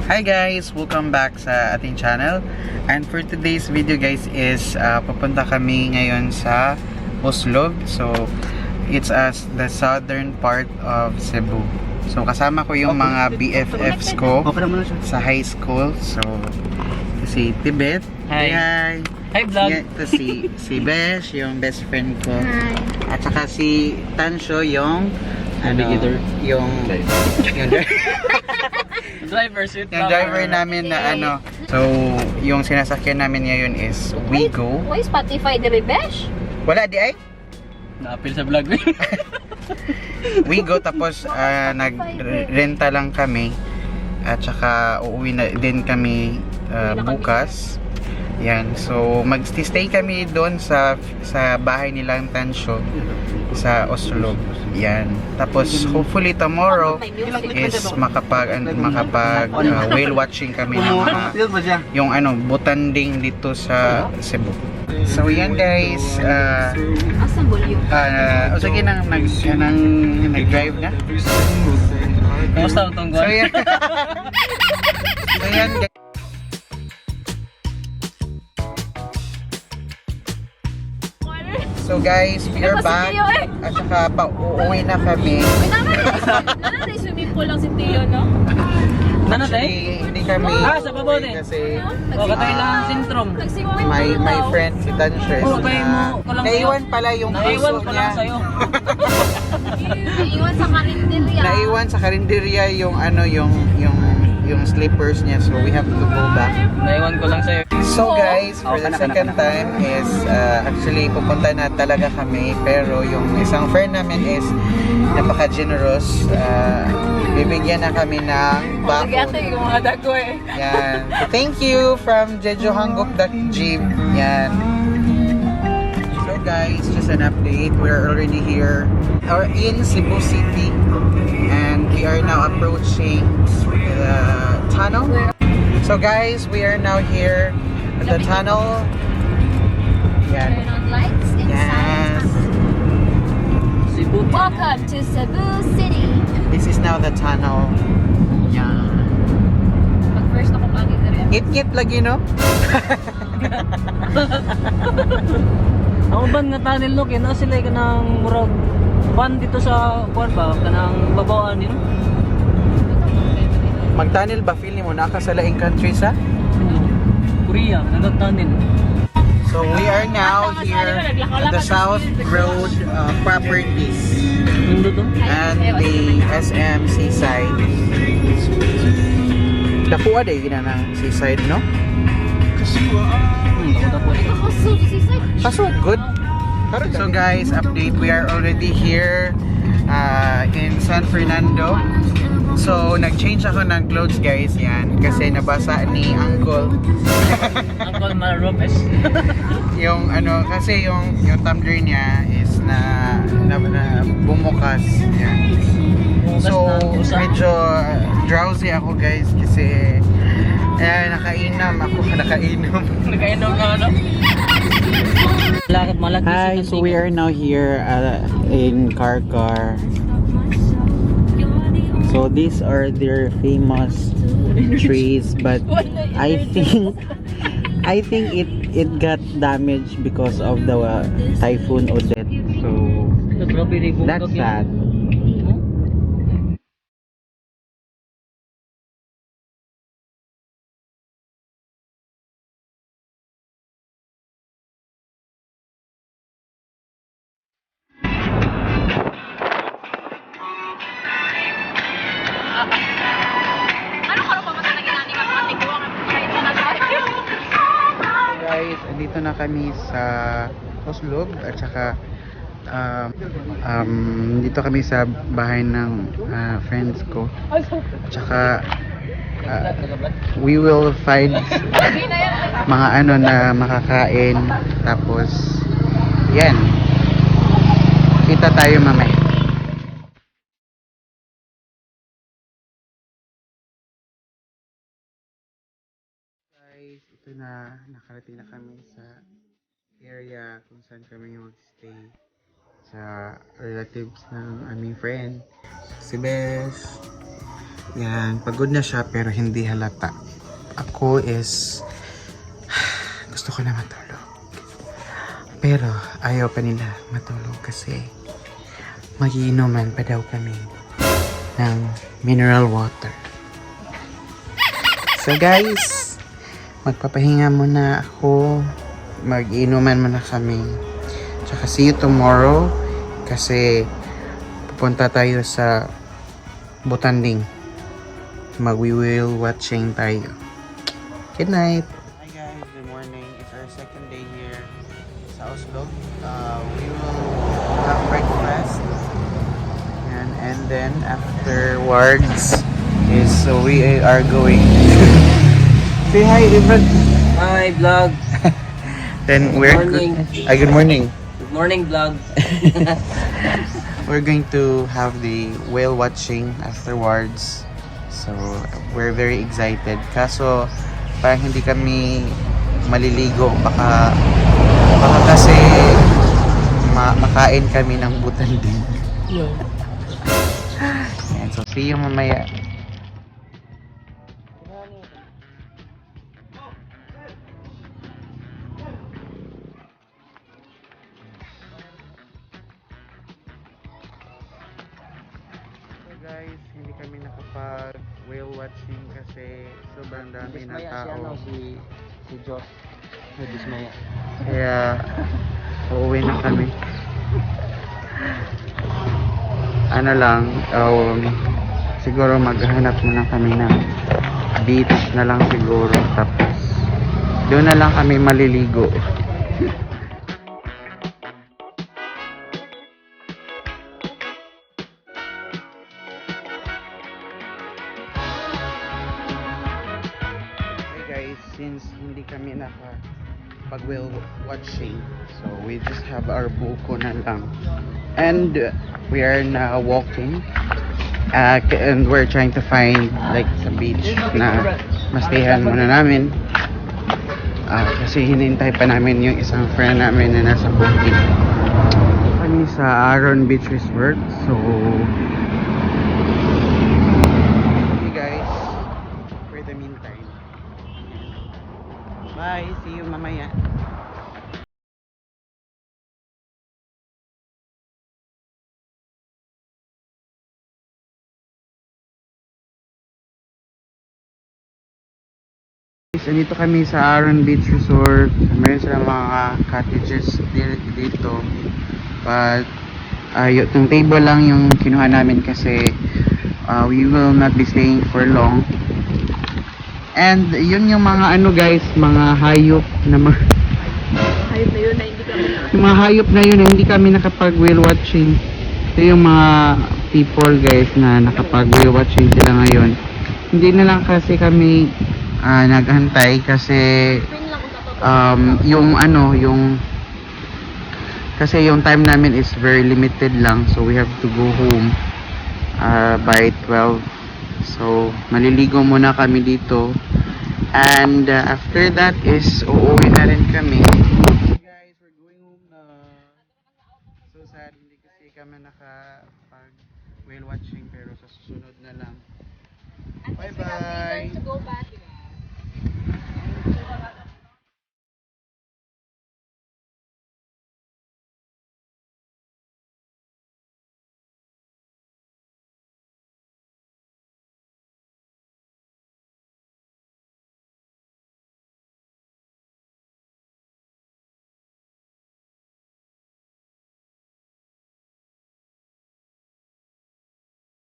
Hi guys! Welcome back sa ating channel. And for today's video guys is pupunta kami ngayon sa Oslog. So it's the southern part of Cebu. So kasama ko yung mga BFFs ko sa high school. So si Tibet. Hi. Hi! Hi vlog! Ito si Besh, yung best friend ko. Hi. At saka si Tansho, yung Navigator. yung Driver suit. yung driver namin na ano. So, yung sinasakyan namin ngayon is Wigo. Why Spotify the Besh? Wala di ay? Na-appeal sa vlog. Wigo, tapos nagrenta lang kami. At saka uuwi na din kami bukas. Yan. So, mag-stay kami doon sa bahay nilang Tansho sa Oslo. Yan. Tapos hopefully tomorrow is makapag whale watching kami ng mga yung butanding dito sa Cebu. So yan guys, Asan bolyo? sige nang nag-drive na. Kumusta ang tungguan? So yan. So yan guys. So guys, we are back. At saka uuwi na kami. Nanay swimming pool lang si Tio, no? Ano tayo? Actually, hindi kami Sa babaw din. kasi O, katay lang sintrom. Nag-swimming my friend si Tanshes Oo, kayo mo, ko lang sa'yo. naiwan pala yung Naiwan puso ko niya. lang sa'yo. Naiwan sa karinderya. Naiwan sa karinderya yung slippers niya, so we have to go back. Naiwan ko lang sa'yo. So guys, for the second time is actually pupunta na talaga kami, pero yung isang friend namin is napaka-generous. Bibigyan na kami ng bakod. yung mga dago eh. Yan. So, thank you from jejohangguk.gym. Yan. So guys, just an update. We're already here in Cebu City and we are now approaching the tunnel. So guys, we are now here at the tunnel. Yan. Turn on lights Yes. inside. Cebu. Welcome to Cebu City. This is now the tunnel. Yan. Pag first ako pagin na rin. Ngit-ngit lagi, no? Ako ba nga tunnel no? Kaya na sila ka ng murag van dito sa kuwan ba? Kanang babawaan yun? Mag-tunnel ba? Feel mo na sa laing country sa? Korea, nag-tunnel. So we are now here at the South Road Properties Mundo to? and the SM Seaside. Dapuwa day gina ng Seaside, no? Ako so sisay. Kaso good. So guys, update. We are already here in San Fernando. So nag-change ako ng clothes guys, yan. Kasi nabasa ni Uncle. Uncle Marropes. Yung kasi yung tumbler niya is na bumukas. Yan. So medyo drowsy ako guys kasi nakainom. Nakainom na ano? Lakad malaki. Hi, so we are now here in Karkar. So these are their famous trees, but I think it got damaged because of the typhoon Odette. So that's sad. Ano ka pa matalagin ni matematik ko ang kahit na Guys, andito na kami sa Oslog at saka dito kami sa bahay ng friends ko. At saka we will find mga na makakain, tapos yan, kita tayo mamaya. Guys, ito na, nakarating na kami sa area kung saan kami mag-stay sa relatives ng aming friend, si Bes. Yan, pagod na siya pero hindi halata. Ako is gusto ko na matulog. Pero ayaw pa nila matulog kasi magiinuman pa daw kami ng mineral water. So guys, magpapahinga muna ako. Mag-inuman muna kami. Tsaka see you tomorrow kasi pupunta tayo sa Botanding. Mag-wheel watching tayo. Good night! Hi guys, good morning. It's our second day here sa Oslo. We will have breakfast. And then afterwards is we are going say hi Ivan. Hi, vlog. Then we're morning. Good morning. Good morning, vlog. We're going to have the whale watching afterwards. So we're very excited. Kaso parang hindi kami maliligo. Baka kasi makain kami ng butanding. Yan, so see you mamaya. Guys, hindi kami nakapag whale watching kasi sobrang dami ng tao. Si Josh. Dismaya. Kaya uuwi na kami. Ano lang, siguro maghanap na lang kami ng beach na lang siguro. Tapos doon na lang kami maliligo. Since hindi kami pag whale watching, so we just have our buko na lang, and we are now walking and we're trying to find like a beach na mastayan muna namin kasi hinintay pa namin yung isang friend namin na nasa booking kami sa Aaron Beach Resort. So bye, see you mamaya. Dito kami sa Aaron Beach Resort. Meron silang mga cottages dito. But yung table lang yung kinuha namin kasi we will not be staying for long. And yun yung mga ano guys, mga hayop na Hayop na yun na hindi kami yung mga hayop na yun na hindi kami nakapag whale watching. Ito yung mga people guys na nakapag whale watching sila ngayon. Hindi na lang kasi kami naghantay kasi yung kasi yung time namin is very limited lang, so we have to go home by 12. So maliligo muna kami dito, and after that is uuwi na rin kami. Guys, we're going home na. So sad, hindi kasi kami nakapag whale watching, pero sa susunod na lang. Bye bye.